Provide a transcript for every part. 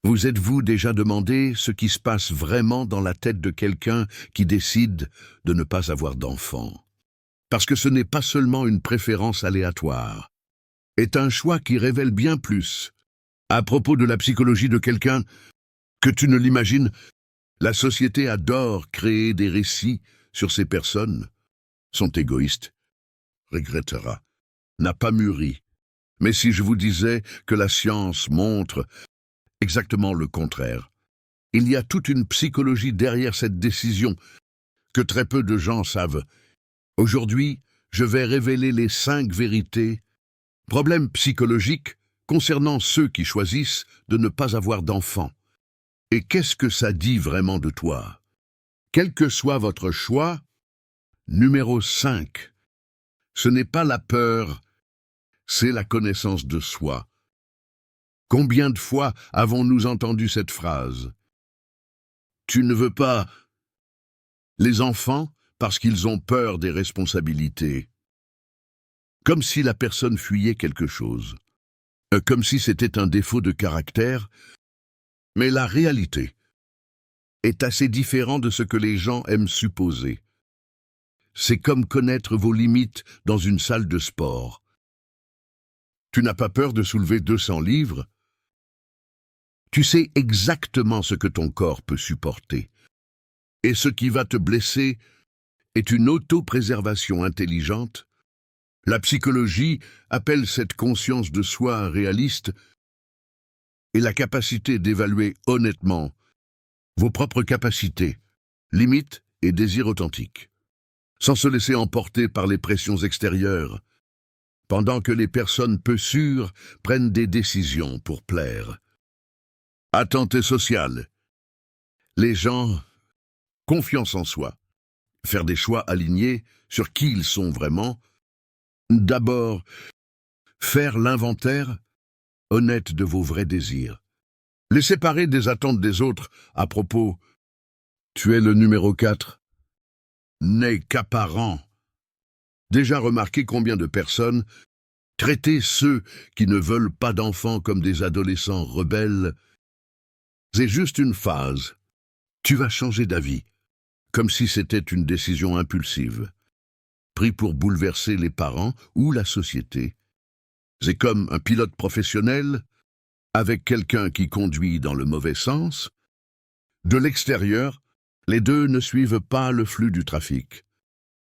Vous êtes-vous déjà demandé ce qui se passe vraiment dans la tête de quelqu'un qui décide de ne pas avoir d'enfant? Parce que ce n'est pas seulement une préférence aléatoire, c'est un choix qui révèle bien plus. À propos de la psychologie de quelqu'un que tu ne l'imagines, la société adore créer des récits sur ces personnes. Sont égoïstes, regrettera, n'a pas mûri. Mais si je vous disais que la science montre exactement le contraire, il y a toute une psychologie derrière cette décision que très peu de gens savent. Aujourd'hui, je vais révéler les 5 vérités, problèmes psychologiques concernant ceux qui choisissent de ne pas avoir d'enfants. Et qu'est-ce que ça dit vraiment de toi? Quel que soit votre choix, numéro 5, ce n'est pas la peur, c'est la connaissance de soi. Combien de fois avons-nous entendu cette phrase? Tu ne veux pas les enfants parce qu'ils ont peur des responsabilités. Comme si la personne fuyait quelque chose. Comme si c'était un défaut de caractère. Mais la réalité est assez différente de ce que les gens aiment supposer. C'est comme connaître vos limites dans une salle de sport. Tu n'as pas peur de soulever 200 livres? Tu sais exactement ce que ton corps peut supporter. Et ce qui va te blesser est une autopréservation intelligente. La psychologie appelle cette conscience de soi réaliste et la capacité d'évaluer honnêtement vos propres capacités, limites et désirs authentiques, sans se laisser emporter par les pressions extérieures, pendant que les personnes peu sûres prennent des décisions pour plaire. Attente sociale. Les gens, confiance en soi, faire des choix alignés sur qui ils sont vraiment. D'abord, faire l'inventaire honnête de vos vrais désirs. Les séparer des attentes des autres à propos « tu es le numéro 4 » n'est qu'apparent. Déjà remarqué combien de personnes traiter ceux qui ne veulent pas d'enfants comme des adolescents rebelles. C'est juste une phase. Tu vas changer d'avis, comme si c'était une décision impulsive, pris pour bouleverser les parents ou la société. C'est comme un pilote professionnel avec quelqu'un qui conduit dans le mauvais sens. De l'extérieur, les deux ne suivent pas le flux du trafic,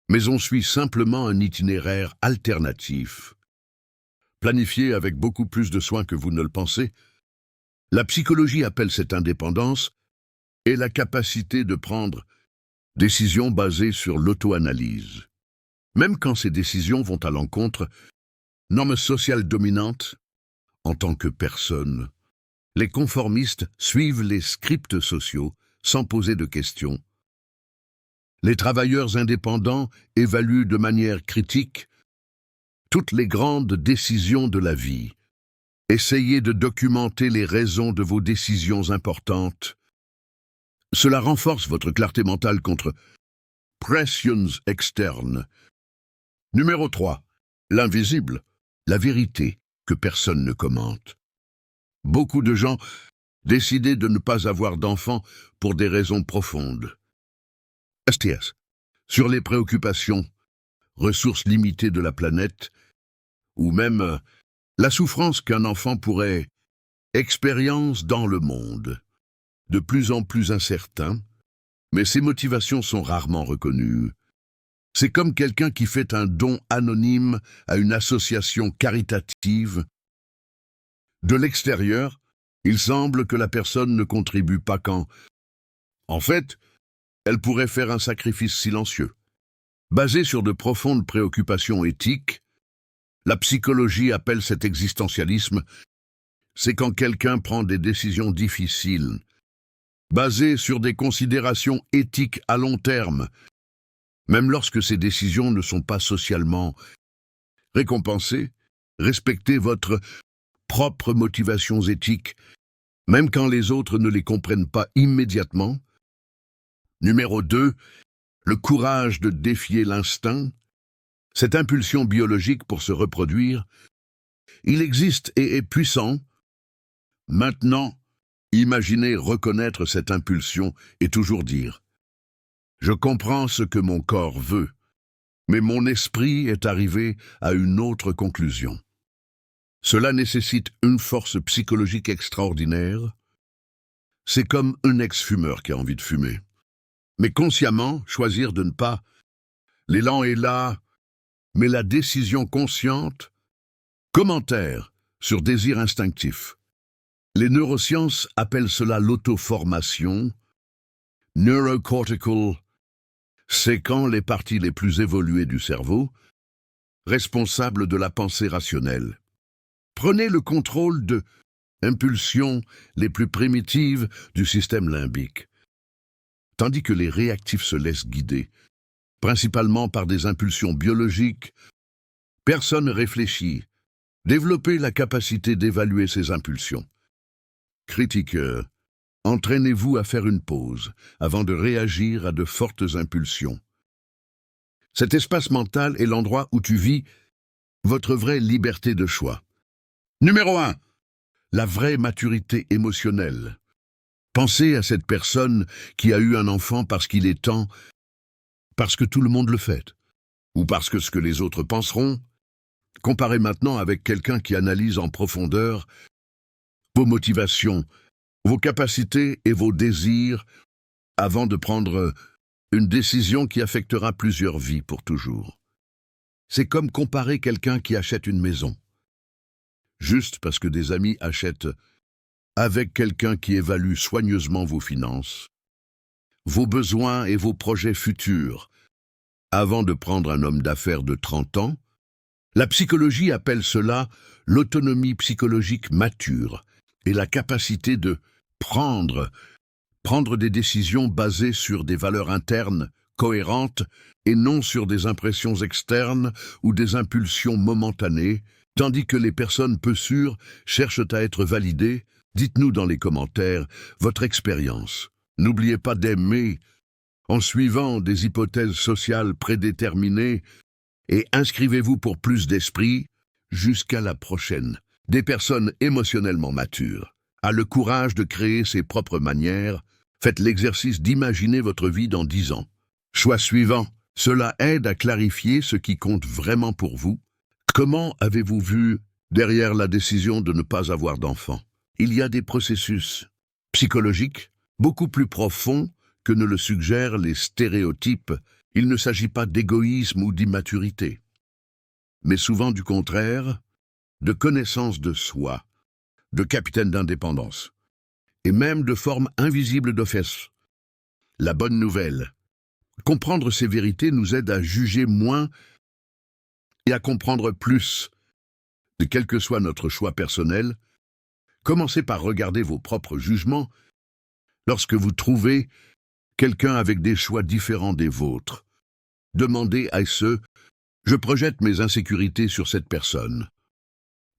mais on suit simplement un itinéraire alternatif, planifié avec beaucoup plus de soin que vous ne le pensez. La psychologie appelle cette indépendance et la capacité de prendre décisions basées sur l'auto-analyse. Même quand ces décisions vont à l'encontre normes sociales dominantes, en tant que personne, les conformistes suivent les scripts sociaux sans poser de questions. Les travailleurs indépendants évaluent de manière critique toutes les grandes décisions de la vie. Essayez de documenter les raisons de vos décisions importantes. Cela renforce votre clarté mentale contre pressions externes. Numéro 3. L'invisible, la vérité que personne ne commente. Beaucoup de gens décidaient de ne pas avoir d'enfants pour des raisons profondes. STS. Sur les préoccupations, ressources limitées de la planète, ou même la souffrance qu'un enfant pourrait expérience dans le monde. De plus en plus incertain, mais ces motivations sont rarement reconnues. C'est comme quelqu'un qui fait un don anonyme à une association caritative. De l'extérieur, il semble que la personne ne contribue pas quand, en fait, elle pourrait faire un sacrifice silencieux. Basé sur de profondes préoccupations éthiques, la psychologie appelle cet existentialisme, c'est quand quelqu'un prend des décisions difficiles, basées sur des considérations éthiques à long terme, même lorsque ces décisions ne sont pas socialement récompensées. Respectez votre propres motivations éthiques, même quand les autres ne les comprennent pas immédiatement. Numéro 2, le courage de défier l'instinct, cette impulsion biologique pour se reproduire. Il existe et est puissant. Maintenant, Imaginez reconnaître cette impulsion et toujours dire « Je comprends ce que mon corps veut, mais mon esprit est arrivé à une autre conclusion. » Cela nécessite une force psychologique extraordinaire. C'est comme un ex-fumeur qui a envie de fumer. Mais consciemment, choisir de ne pas. L'élan est là, mais la décision consciente. Commentaire sur désir instinctif. Les neurosciences appellent cela l'auto-formation. Neurocortical, c'est quand les parties les plus évoluées du cerveau, responsables de la pensée rationnelle. Prenez le contrôle de impulsions les plus primitives du système limbique, tandis que les réactifs se laissent guider, principalement par des impulsions biologiques. Personne ne réfléchit. Développez la capacité d'évaluer ces impulsions. Critiqueur, entraînez-vous à faire une pause avant de réagir à de fortes impulsions. Cet espace mental est l'endroit où tu vis votre vraie liberté de choix. Numéro 1. La vraie maturité émotionnelle. Pensez à cette personne qui a eu un enfant parce qu'il est temps, parce que tout le monde le fait, ou parce que ce que les autres penseront. Comparez maintenant avec quelqu'un qui analyse en profondeur vos motivations, vos capacités et vos désirs avant de prendre une décision qui affectera plusieurs vies pour toujours. C'est comme comparer quelqu'un qui achète une maison. Juste parce que des amis achètent avec quelqu'un qui évalue soigneusement vos finances, vos besoins et vos projets futurs, avant de prendre un homme d'affaires de 30 ans. La psychologie appelle cela l'autonomie psychologique mature et la capacité de prendre des décisions basées sur des valeurs internes, cohérentes, et non sur des impressions externes ou des impulsions momentanées, tandis que les personnes peu sûres cherchent à être validées. Dites-nous dans les commentaires votre expérience. N'oubliez pas d'aimer en suivant des hypothèses sociales prédéterminées et inscrivez-vous pour plus d'esprit. Jusqu'à la prochaine. Des personnes émotionnellement matures a le courage de créer ses propres manières. Faites l'exercice d'imaginer votre vie dans 10 ans. Choix suivant. Cela aide à clarifier ce qui compte vraiment pour vous. Comment avez-vous vu derrière la décision de ne pas avoir d'enfant? Il y a des processus psychologiques beaucoup plus profonds que ne le suggèrent les stéréotypes. Il ne s'agit pas d'égoïsme ou d'immaturité, mais souvent du contraire, de connaissance de soi, de capitaine d'indépendance, et même de forme invisible d'office. La bonne nouvelle, comprendre ces vérités nous aide à juger moins et à comprendre plus. De quel que soit notre choix personnel, commencez par regarder vos propres jugements lorsque vous trouvez quelqu'un avec des choix différents des vôtres. Demandez à ceux « Je projette mes insécurités sur cette personne. »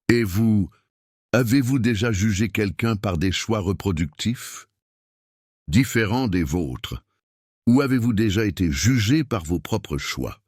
Et vous, avez-vous déjà jugé quelqu'un par des choix reproductifs, différents des vôtres? Ou avez-vous déjà été jugé par vos propres choix?